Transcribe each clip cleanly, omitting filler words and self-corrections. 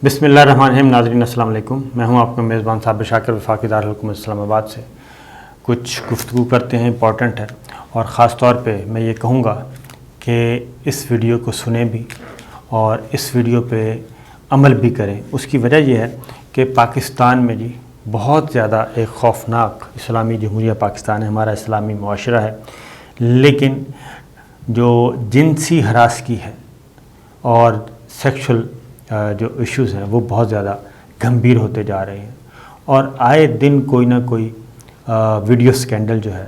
بسم اللہ الرحمن الرحیم. ناظرین السلام علیکم. میں ہوں آپ کا میزبان صابر شاکر وفاقی دارالحکومت اسلام آباد سے. کچھ گفتگو کرتے ہیں، امپورٹنٹ ہے، اور خاص طور پہ میں یہ کہوں گا کہ اس ویڈیو کو سنیں بھی اور اس ویڈیو پہ عمل بھی کریں. اس کی وجہ یہ ہے کہ پاکستان میں بہت زیادہ ایک خوفناک اسلامی جمہوریہ پاکستان ہے، ہمارا اسلامی معاشرہ ہے، لیکن جو جنسی ہراسگی ہے اور سیکشل جو ایشوز ہیں وہ بہت زیادہ گمبھیر ہوتے جا رہے ہیں، اور آئے دن کوئی نہ کوئی ویڈیو سکینڈل جو ہے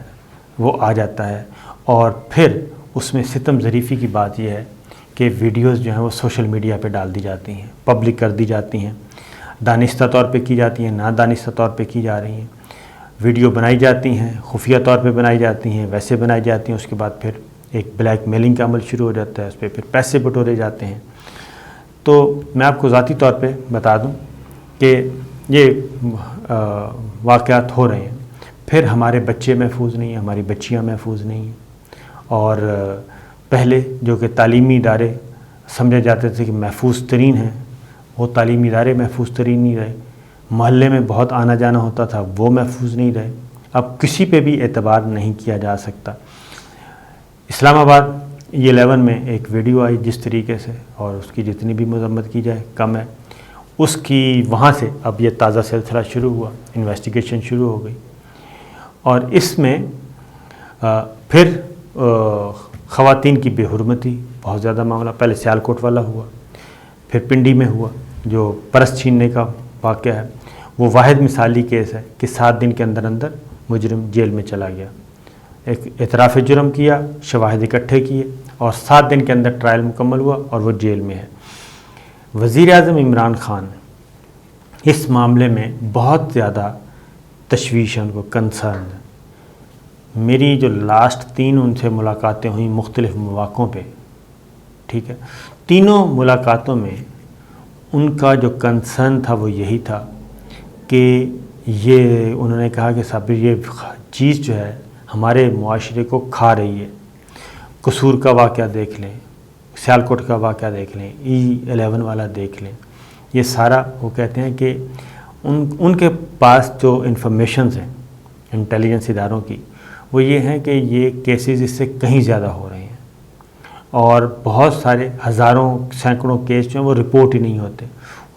وہ آ جاتا ہے. اور پھر اس میں ستم ظریفی کی بات یہ ہے کہ ویڈیوز جو ہیں وہ سوشل میڈیا پہ ڈال دی جاتی ہیں، پبلک کر دی جاتی ہیں، دانستہ طور پہ کی جاتی ہیں، نادانستہ طور پہ کی جا رہی ہیں. ویڈیو بنائی جاتی ہیں، خفیہ طور پہ بنائی جاتی ہیں، ویسے بنائی جاتی ہیں، اس کے بعد پھر ایک بلیک میلنگ کا عمل شروع ہو جاتا ہے، اس پہ پھر پیسے بٹورے جاتے ہیں. تو میں آپ کو ذاتی طور پہ بتا دوں کہ یہ واقعات ہو رہے ہیں. پھر ہمارے بچے محفوظ نہیں ہیں، ہماری بچیاں محفوظ نہیں ہیں. اور پہلے جو کہ تعلیمی ادارے سمجھے جاتے تھے کہ محفوظ ترین ہیں، وہ تعلیمی ادارے محفوظ ترین نہیں رہے. محلے میں بہت آنا جانا ہوتا تھا، وہ محفوظ نہیں رہے. اب کسی پہ بھی اعتبار نہیں کیا جا سکتا. اسلام آباد E11 میں ایک ویڈیو آئی جس طریقے سے، اور اس کی جتنی بھی مذمت کی جائے کم ہے. اس کی وہاں سے اب یہ تازہ سلسلہ شروع ہوا، انویسٹیگیشن شروع ہو گئی، اور اس میں پھر خواتین کی بے حرمتی بہت زیادہ معاملہ. پہلے سیالکوٹ والا ہوا، پھر پنڈی میں ہوا جو پرس چھیننے کا واقعہ ہے. وہ واحد مثالی کیس ہے کہ 7 دن کے اندر اندر مجرم جیل میں چلا گیا، ایک اعتراف جرم کیا، شواہد اکٹھے کیے، اور 7 دن کے اندر ٹرائل مکمل ہوا اور وہ جیل میں ہے. وزیر اعظم عمران خان اس معاملے میں بہت زیادہ تشویش ہے، ان کو کنسرن ہے. میری جو لاسٹ 3 ان سے ملاقاتیں ہوئیں مختلف مواقعوں پہ، ٹھیک ہے، تینوں ملاقاتوں میں ان کا جو کنسرن تھا وہ یہی تھا کہ یہ انہوں نے کہا کہ صاحب یہ چیز جو ہے ہمارے معاشرے کو کھا رہی ہے. قصور کا واقعہ دیکھ لیں، سیالکوٹ کا واقعہ دیکھ لیں، E11 والا دیکھ لیں. یہ سارا وہ کہتے ہیں کہ ان کے پاس جو انفارمیشنز ہیں انٹیلیجنس اداروں کی، وہ یہ ہیں کہ یہ کیسز اس سے کہیں زیادہ ہو رہے ہیں، اور بہت سارے ہزاروں سینکڑوں کیس جو ہیں وہ رپورٹ ہی نہیں ہوتے.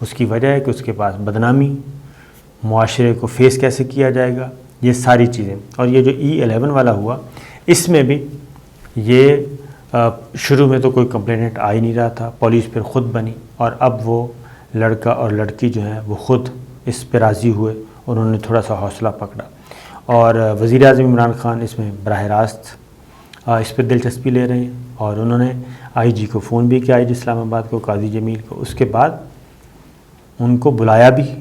اس کی وجہ ہے کہ اس کے پاس بدنامی، معاشرے کو فیس کیسے کیا جائے گا، یہ ساری چیزیں. اور یہ جو E11 والا ہوا، اس میں بھی یہ شروع میں تو کوئی کمپلینٹ آ ہی نہیں رہا تھا، پولیس پھر خود بنی، اور اب وہ لڑکا اور لڑکی جو ہیں وہ خود اس پہ راضی ہوئے، اور انہوں نے تھوڑا سا حوصلہ پکڑا. اور وزیر اعظم عمران خان اس میں براہ راست اس پہ دلچسپی لے رہے ہیں، اور انہوں نے IG کو فون بھی کیا، IG اسلام آباد کو، قاضی جمیل کو. اس کے بعد ان کو بلایا بھی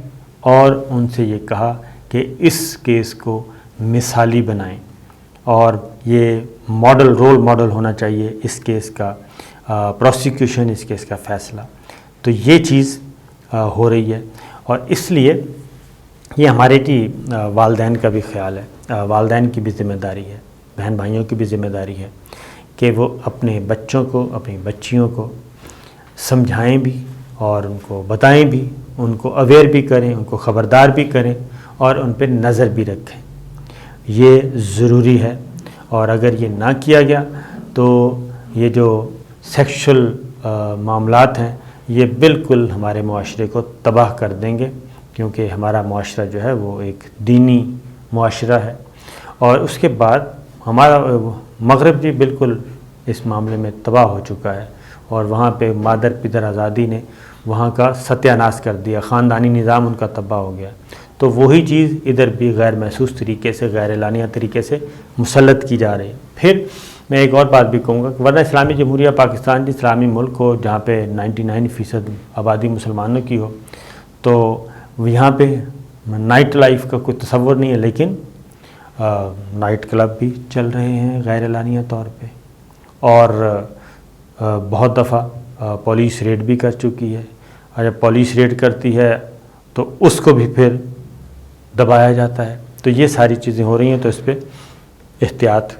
اور ان سے یہ کہا کہ اس کیس کو مثالی بنائیں، اور یہ رول ماڈل ہونا چاہیے اس کیس کا پروسیکیوشن، اس کیس کا فیصلہ. تو یہ چیز ہو رہی ہے، اور اس لیے یہ ہمارے والدین کا بھی خیال ہے، والدین کی بھی ذمہ داری ہے، بہن بھائیوں کی بھی ذمہ داری ہے کہ وہ اپنے بچوں کو، اپنی بچیوں کو سمجھائیں بھی اور ان کو بتائیں بھی، ان کو اویئر بھی کریں، ان کو خبردار بھی کریں، اور ان پہ نظر بھی رکھیں. یہ ضروری ہے. اور اگر یہ نہ کیا گیا تو یہ جو سیکشل معاملات ہیں یہ بالکل ہمارے معاشرے کو تباہ کر دیں گے، کیونکہ ہمارا معاشرہ جو ہے وہ ایک دینی معاشرہ ہے. اور اس کے بعد ہمارا مغرب بھی بالکل اس معاملے میں تباہ ہو چکا ہے، اور وہاں پہ مادر پدر آزادی نے وہاں کا ستیہ ناش کر دیا، خاندانی نظام ان کا تباہ ہو گیا. تو وہی چیز ادھر بھی غیر محسوس طریقے سے، غیر اعلانیہ طریقے سے مسلط کی جا رہی ہے. پھر میں ایک اور بات بھی کہوں گا کہ ورنہ اسلامی جمہوریہ پاکستان اسلامی ملک ہو جہاں پہ 99% آبادی مسلمانوں کی ہو، تو یہاں پہ نائٹ لائف کا کوئی تصور نہیں ہے، لیکن نائٹ کلب بھی چل رہے ہیں غیر اعلانیہ طور پہ، اور بہت دفعہ پولیس ریڈ بھی کر چکی ہے. اور جب پولیس ریڈ کرتی ہے تو اس کو بھی پھر دبایا جاتا ہے. تو یہ ساری چیزیں ہو رہی ہیں، تو اس پہ احتیاط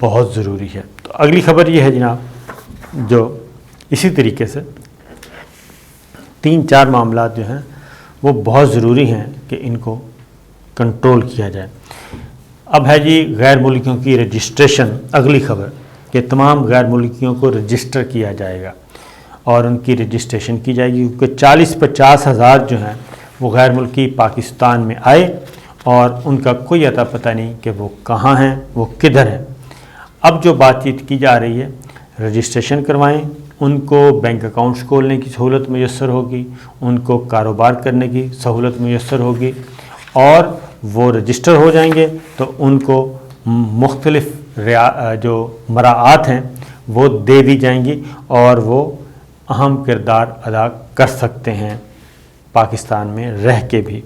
بہت ضروری ہے. تو اگلی خبر یہ ہے جناب، جو اسی طریقے سے 3-4 معاملات جو ہیں وہ بہت ضروری ہیں کہ ان کو کنٹرول کیا جائے۔ اب ہے جی غیر ملکیوں کی رجسٹریشن، اگلی خبر کہ تمام غیر ملکیوں کو رجسٹر کیا جائے گا اور ان کی رجسٹریشن کی جائے گی، کیونکہ 40-50 ہزار جو ہیں وہ غیر ملکی پاکستان میں آئے اور ان کا کوئی اتا پتہ نہیں کہ وہ کہاں ہیں، وہ کدھر ہیں۔ اب جو بات چیت کی جا رہی ہے، رجسٹریشن کروائیں، ان کو بینک اکاؤنٹس کھولنے کی سہولت میسر ہوگی، ان کو کاروبار کرنے کی سہولت میسر ہوگی، اور وہ رجسٹر ہو جائیں گے تو ان کو مختلف جو مراعات ہیں وہ دے دی جائیں گی اور وہ اہم کردار ادا کر سکتے ہیں پاکستان میں رہ کے بھی۔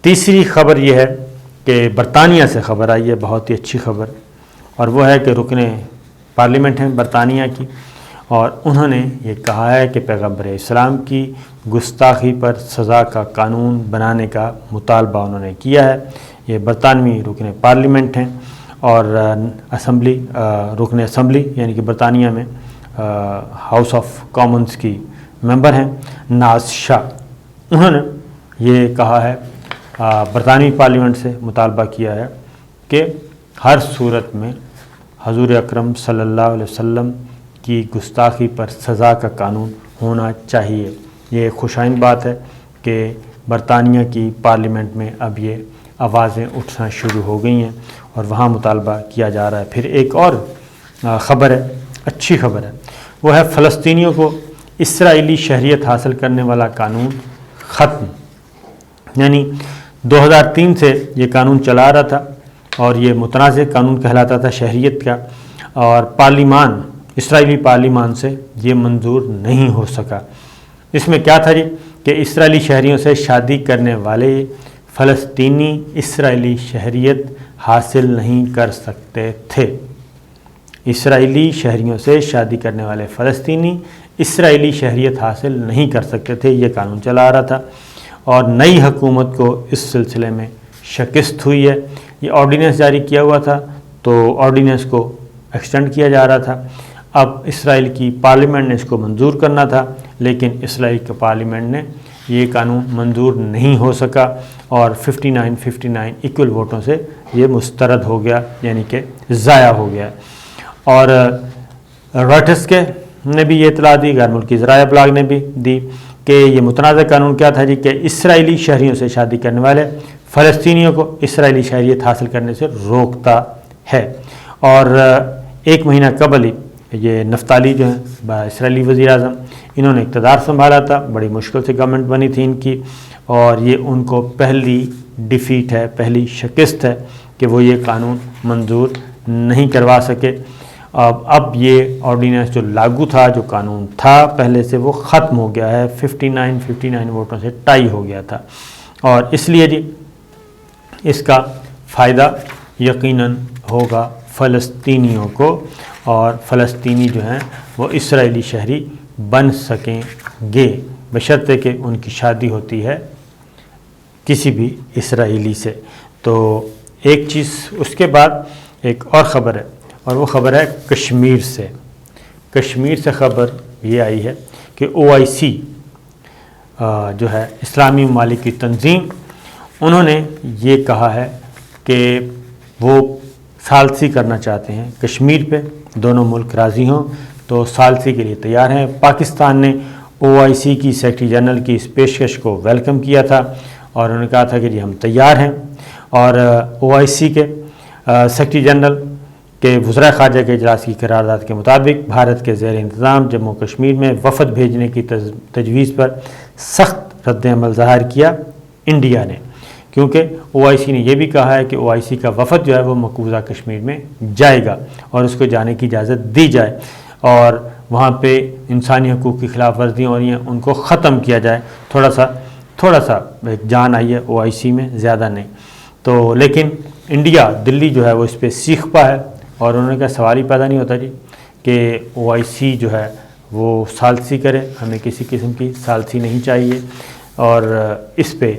تیسری خبر یہ ہے کہ برطانیہ سے خبر آئی ہے، بہت ہی اچھی خبر، اور وہ ہے کہ رکن پارلیمنٹ ہیں برطانیہ کی، اور انہوں نے یہ کہا ہے کہ پیغمبر اسلام کی گستاخی پر سزا کا قانون بنانے کا مطالبہ انہوں نے کیا ہے۔ یہ برطانوی رکن پارلیمنٹ ہیں اور رکن اسمبلی یعنی کہ برطانیہ میں ہاؤس آف کامنز کی ممبر ہیں ناز شاہ۔ انہوں نے یہ کہا ہے، برطانوی پارلیمنٹ سے مطالبہ کیا ہے کہ ہر صورت میں حضور اکرم صلی اللہ علیہ وسلم کی گستاخی پر سزا کا قانون ہونا چاہیے۔ یہ خوش آئند بات ہے کہ برطانیہ کی پارلیمنٹ میں اب یہ آوازیں اٹھنا شروع ہو گئی ہیں اور وہاں مطالبہ کیا جا رہا ہے۔ پھر ایک اور خبر ہے، اچھی خبر ہے، وہ ہے فلسطینیوں کو اسرائیلی شہریت حاصل کرنے والا قانون ختم۔ یعنی 2003 سے یہ قانون چلا رہا تھا اور یہ متنازع قانون کہلاتا تھا شہریت کا، اور اسرائیلی پارلیمان سے یہ منظور نہیں ہو سکا۔ اس میں کیا تھا جی کہ اسرائیلی شہریوں سے شادی کرنے والے فلسطینی اسرائیلی شہریت حاصل نہیں کر سکتے تھے۔ اسرائیلی شہریوں سے شادی کرنے والے فلسطینی اسرائیلی شہریت حاصل نہیں کر سکتے تھے، یہ قانون چلا رہا تھا، اور نئی حکومت کو اس سلسلے میں شکست ہوئی ہے۔ یہ آرڈیننس جاری کیا ہوا تھا تو آرڈیننس کو ایکسٹینڈ کیا جا رہا تھا۔ اب اسرائیل کی پارلیمنٹ نے اس کو منظور کرنا تھا، لیکن اسرائیل کی پارلیمنٹ نے یہ قانون منظور نہیں ہو سکا اور 59 ایکول ووٹوں سے یہ مسترد ہو گیا، یعنی کہ ضائع ہو گیا۔ اور رائٹرز کے نے بھی یہ اطلاع دی، غیر ملکی ذرائع ابلاغ نے بھی دی کہ یہ متنازع قانون کیا تھا جی کہ اسرائیلی شہریوں سے شادی کرنے والے فلسطینیوں کو اسرائیلی شہریت حاصل کرنے سے روکتا ہے۔ اور 1 مہینہ قبل ہی یہ نفتالی جو ہیں اسرائیلی وزیر اعظم، انہوں نے اقتدار سنبھالا تھا، بڑی مشکل سے گورنمنٹ بنی تھی ان کی، اور یہ ان کو پہلی ڈیفیٹ ہے، پہلی شکست ہے کہ وہ یہ قانون منظور نہیں کروا سکے۔ اب یہ آرڈیننس جو لاگو تھا، جو قانون تھا پہلے سے، وہ ختم ہو گیا ہے، 59 ووٹوں سے ٹائی ہو گیا تھا، اور اس لیے جی اس کا فائدہ یقیناً ہوگا فلسطینیوں کو، اور فلسطینی جو ہیں وہ اسرائیلی شہری بن سکیں گے، بشرطے کہ ان کی شادی ہوتی ہے کسی بھی اسرائیلی سے۔ تو ایک چیز، اس کے بعد ایک اور خبر ہے، اور وہ خبر ہے کشمیر سے۔ کشمیر سے خبر یہ آئی ہے کہ OIC جو ہے اسلامی ممالک کی تنظیم، انہوں نے یہ کہا ہے کہ وہ ثالثی کرنا چاہتے ہیں کشمیر پہ، دونوں ملک راضی ہوں تو ثالثی کے لیے تیار ہیں۔ پاکستان نے OIC کی سیکرٹری جنرل کی اس پیشکش کو ویلکم کیا تھا اور انہوں نے کہا تھا کہ جی ہم تیار ہیں، اور OIC کے سیکرٹری جنرل کے وزراء خارجہ کے اجلاس کی قرارداد کے مطابق بھارت کے زیر انتظام جموں کشمیر میں وفد بھیجنے کی تجویز پر سخت رد عمل ظاہر کیا انڈیا نے، کیونکہ OIC نے یہ بھی کہا ہے کہ OIC کا وفد جو ہے وہ مقبوضہ کشمیر میں جائے گا اور اس کو جانے کی اجازت دی جائے، اور وہاں پہ انسانی حقوق کی خلاف ورزیاں ہو رہی ہیں ان کو ختم کیا جائے۔ تھوڑا سا جان آئی ہے OIC میں، زیادہ نہیں تو، لیکن انڈیا، دلی جو ہے وہ اس پہ سیخ پا ہے، اور انہوں نے کہا سوال ہی پیدا نہیں ہوتا جی کہ OIC جو ہے وہ ثالثی کرے، ہمیں کسی قسم کی ثالثی نہیں چاہیے، اور اس پہ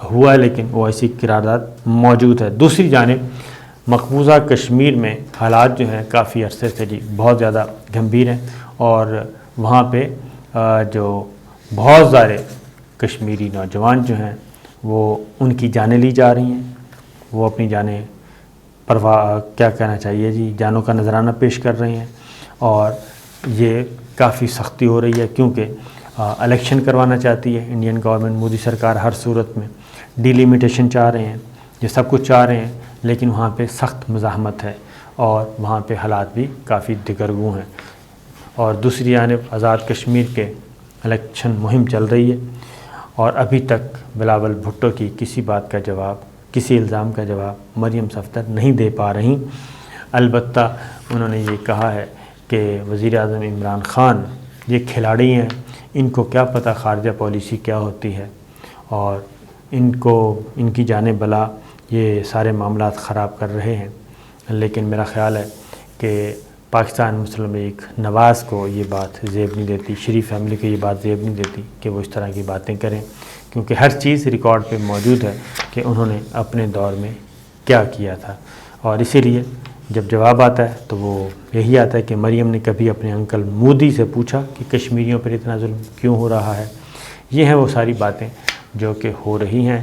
ہوا ہے، لیکن OIC کی قرارداد موجود ہے۔ دوسری جانب مقبوضہ کشمیر میں حالات جو ہیں کافی عرصے سے جی بہت زیادہ گمبھیر ہیں، اور وہاں پہ جو بہت سارے کشمیری نوجوان جو ہیں وہ ان کی جانیں لی جا رہی ہیں، وہ اپنی جانیں کیا کہنا چاہیے جی جانوں کا نذرانہ پیش کر رہے ہیں، اور یہ کافی سختی ہو رہی ہے کیونکہ الیکشن کروانا چاہتی ہے انڈین گورنمنٹ، مودی سرکار ہر صورت میں ڈی لیمیٹیشن چاہ رہے ہیں، یہ سب کچھ چاہ رہے ہیں، لیکن وہاں پہ سخت مزاحمت ہے اور وہاں پہ حالات بھی کافی دگرگوں ہیں۔ اور دوسری جانب آزاد کشمیر کے الیکشن مہم چل رہی ہے اور ابھی تک بلاول بھٹو کی کسی بات کا جواب، کسی الزام کا جواب مریم صفدر نہیں دے پا رہی۔ البتہ انہوں نے یہ کہا ہے کہ وزیر اعظم عمران خان یہ کھلاڑی ہیں، ان کو کیا پتہ خارجہ پالیسی کیا ہوتی ہے، اور ان کی جانب بلا یہ سارے معاملات خراب کر رہے ہیں۔ لیکن میرا خیال ہے کہ پاکستان مسلم لیگ نواز کو یہ بات زیب نہیں دیتی، شریف فیملی کو یہ بات زیب نہیں دیتی کہ وہ اس طرح کی باتیں کریں، کیونکہ ہر چیز ریکارڈ پہ موجود ہے کہ انہوں نے اپنے دور میں کیا کیا تھا۔ اور اسی لیے جب جواب آتا ہے تو وہ یہی آتا ہے کہ مریم نے کبھی اپنے انکل مودی سے پوچھا کہ کشمیریوں پر اتنا ظلم کیوں ہو رہا ہے۔ یہ ہیں وہ ساری باتیں جو کہ ہو رہی ہیں،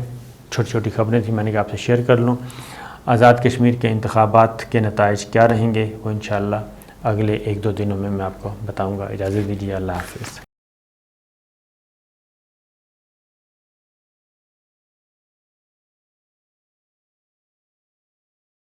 چھوٹی چھوٹی خبریں تھیں، میں نے کہا آپ سے شیئر کر لوں۔ آزاد کشمیر کے انتخابات کے نتائج کیا رہیں گے وہ انشاءاللہ اگلے 1-2 دنوں میں آپ کو بتاؤں گا۔ اجازت دیجیے، اللہ حافظ۔